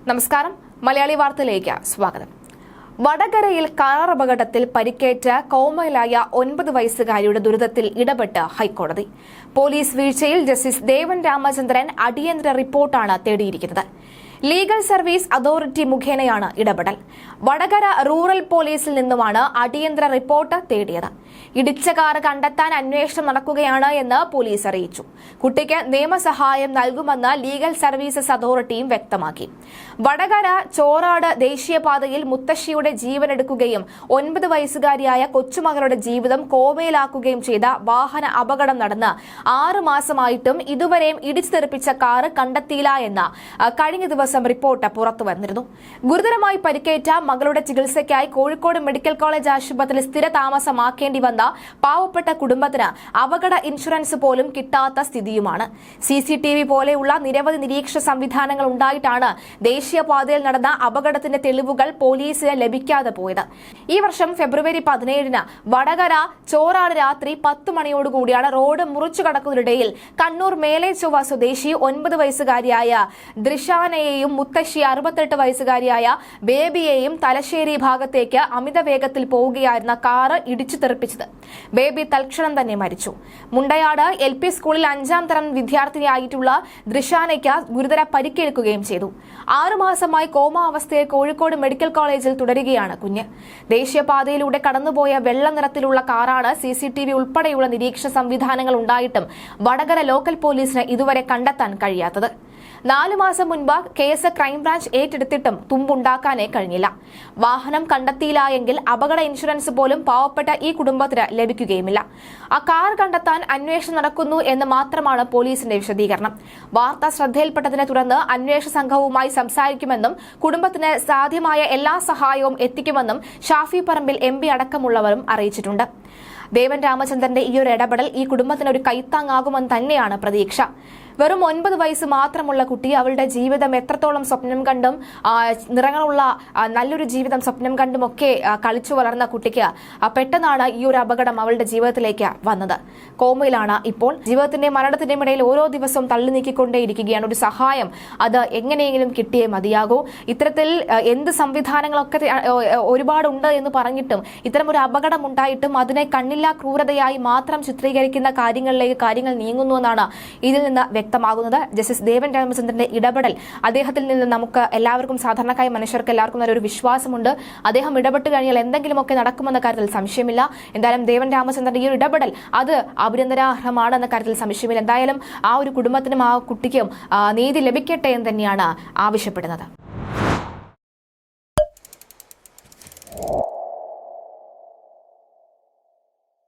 നമസ്കാരം. മലയാളി വാർത്തയിലേക്ക് സ്വാഗതം. വടകരയിൽ കാർ അപകടത്തിൽ പരിക്കേറ്റ കോമയിലായ 9 വയസ്സുകാരിയുടെ ദുരിതത്തിൽ ഇടപെട്ട് ഹൈക്കോടതി. പോലീസ് വീഴ്ചയിൽ ജസ്റ്റിസ് ദേവൻ രാമചന്ദ്രൻ അടിയന്തര റിപ്പോർട്ടാണ് തേടിയിരിക്കുന്നത്. ലീഗൽ സർവീസ് അതോറിറ്റി മുഖേനയാണ് ഇടപെടൽ. വടകര റൂറൽ പോലീസിൽ നിന്നുമാണ് അടിയന്തര റിപ്പോർട്ട് തേടിയത്. ഇടിച്ച കാർ കണ്ടെത്താൻ അന്വേഷണം നടക്കുകയാണ് എന്ന് പോലീസ് അറിയിച്ചു. കുട്ടിക്ക് നിയമസഹായം നൽകുമെന്ന് ലീഗൽ സർവീസസ് അതോറിറ്റിയും വ്യക്തമാക്കി. വടകര ചോറാട് ദേശീയപാതയിൽ മുത്തശ്ശിയുടെ ജീവനെടുക്കുകയും 9 വയസ്സുകാരിയായ കൊച്ചുമകളുടെ ജീവിതം കോമയിലാക്കുകയും ചെയ്ത വാഹന അപകടം നടന്ന് 6 മാസമായിട്ടും ഇതുവരെയും ഇടിച്ചു തെറിപ്പിച്ച കാർ കണ്ടെത്തിയില്ല എന്ന് കഴിഞ്ഞ ദിവസം റിപ്പോർട്ട് പുറത്തുവന്നിരുന്നു. ഗുരുതരമായി പരിക്കേറ്റ മകളുടെ ചികിത്സയ്ക്കായി കോഴിക്കോട് മെഡിക്കൽ കോളേജ് ആശുപത്രിയിൽ സ്ഥിര താമസമാക്കേണ്ടി വന്ന പാവപ്പെട്ട കുടുംബത്തിന് അപകട ഇൻഷുറൻസ് പോലും കിട്ടാത്ത സ്ഥിതിയുമാണ്. CCTV പോലെയുള്ള നിരവധി നിരീക്ഷണ സംവിധാനങ്ങൾ ഉണ്ടായിട്ടാണ് ദേശീയപാതയിൽ നടന്ന അപകടത്തിന്റെ തെളിവുകൾ പോലീസിന് ലഭിക്കാതെ പോയത്. ഈ വർഷം ഫെബ്രുവരി 17-ന് വടകര ചോറാട് രാത്രി 10 മണിയോടുകൂടിയാണ് റോഡ് മുറിച്ചു കടക്കുന്നതിനിടയിൽ കണ്ണൂർ മേലേച്ചൊവ്വ സ്വദേശി 9 വയസ്സുകാരിയായ ദൃശാനയെയും മുത്തശ്ശി 68 വയസ്സുകാരിയായ ബേബിയെയും തലശ്ശേരി ഭാഗത്തേക്ക് അമിത വേഗത്തിൽ പോവുകയായിരുന്ന കാറ് ഇടിച്ചു തെറിപ്പിച്ചത്. ബേബി തൽക്ഷണം തന്നെ മരിച്ചു. മുണ്ടയാട് LP സ്കൂളിൽ 5ാം തരം വിദ്യാർത്ഥിനിയായിട്ടുള്ള ദൃശാനയ്ക്ക് ഗുരുതര പരിക്കേൽക്കുകയും ചെയ്തു. 6 മാസമായി കോമ അവസ്ഥയിൽ കോഴിക്കോട് മെഡിക്കൽ കോളേജിൽ തുടരുകയാണ് കുഞ്ഞ്. ദേശീയപാതയിലൂടെ കടന്നുപോയ വെള്ള നിറത്തിലുള്ള കാറാണ്. CCTV ഉൾപ്പെടെയുള്ള നിരീക്ഷണ സംവിധാനങ്ങൾ ഉണ്ടായിട്ടും വടകര ലോക്കൽ പോലീസിന് ഇതുവരെ കണ്ടെത്താൻ കഴിയാത്തത്. 4 മാസം മുൻപ് കേസ് ക്രൈംബ്രാഞ്ച് ഏറ്റെടുത്തിട്ടും തുമ്പുണ്ടാക്കാനേ കഴിഞ്ഞില്ല. വാഹനം കണ്ടെത്തിയില്ല എങ്കിൽ അപകട ഇൻഷുറൻസ് പോലും പാവപ്പെട്ട ഈ കുടുംബത്തിന് ലഭിക്കുകയുമില്ല. ആ കാർ കണ്ടെത്താൻ അന്വേഷണം നടക്കുന്നു എന്ന് മാത്രമാണ് പോലീസിന്റെ വിശദീകരണം. വാർത്ത ശ്രദ്ധയിൽപ്പെട്ടതിനെ തുടർന്ന് അന്വേഷണ സംഘവുമായി സംസാരിക്കുമെന്നും കുടുംബത്തിന് സാധ്യമായ എല്ലാ സഹായവും എത്തിക്കുമെന്നും ഷാഫി പറമ്പിൽ MP അടക്കമുള്ളവരും അറിയിച്ചിട്ടുണ്ട്. ദേവൻ രാമചന്ദ്രന്റെ ഈ ഒരു ഇടപെടൽ ഈ കുടുംബത്തിന് ഒരു കൈത്താങ്ങാകുമെന്ന് തന്നെയാണ് പ്രതീക്ഷ. വെറും 9 വയസ്സ് മാത്രമുള്ള കുട്ടി അവളുടെ ജീവിതം എത്രത്തോളം സ്വപ്നം കണ്ടും നിറങ്ങളുള്ള നല്ലൊരു ജീവിതം സ്വപ്നം കണ്ടുമൊക്കെ കളിച്ചു വളർന്ന കുട്ടിക്ക് പെട്ടെന്നാണ് ഈ ഒരു അപകടം അവളുടെ ജീവിതത്തിലേക്ക് വന്നത്. കോമയിലാണ് ഇപ്പോൾ. ജീവിതത്തിന്റെ മരണത്തിന്റെയും ഇടയിൽ ഓരോ ദിവസവും തള്ളി നീക്കിക്കൊണ്ടേയിരിക്കുകയാണ്. ഒരു സഹായം അത് എങ്ങനെയെങ്കിലും കിട്ടിയേ മതിയാകൂ. ഇത്തരത്തിൽ എന്ത് സംവിധാനങ്ങളൊക്കെ ഒരുപാടുണ്ട് എന്ന് പറഞ്ഞിട്ടും ഇത്തരം ഒരു അപകടം ഉണ്ടായിട്ടും അതിനെ കണ്ണില്ലാ ക്രൂരതയായി മാത്രം ചിത്രീകരിക്കുന്ന കാര്യങ്ങളിലേക്ക് കാര്യങ്ങൾ നീങ്ങുന്നുവെന്നാണ് ഇതിൽ നിന്ന് വ്യക്തമാകുന്നത്. ജസ്റ്റിസ് ദേവൻ രാമചന്ദ്രന്റെ ഇടപെടൽ അദ്ദേഹത്തിൽ നിന്ന് നമുക്ക് എല്ലാവർക്കും സാധാരണക്കായ മനുഷ്യർക്ക് എല്ലാവർക്കും ഒരു വിശ്വാസമുണ്ട്. അദ്ദേഹം ഇടപെട്ട് കഴിഞ്ഞാൽ എന്തെങ്കിലുമൊക്കെ നടക്കുമെന്ന കാര്യത്തിൽ സംശയമില്ല. എന്തായാലും ദേവൻ രാമചന്ദ്രന്റെ ഈ ഒരു ഇടപെടൽ അത് അഭിനന്ദനാർഹമാണെന്ന കാര്യത്തിൽ സംശയമില്ല. എന്തായാലും ആ ഒരു കുടുംബത്തിനും ആ കുട്ടിക്കും നീതി ലഭിക്കട്ടെ എന്ന് തന്നെയാണ് ആവശ്യപ്പെടുന്നത്.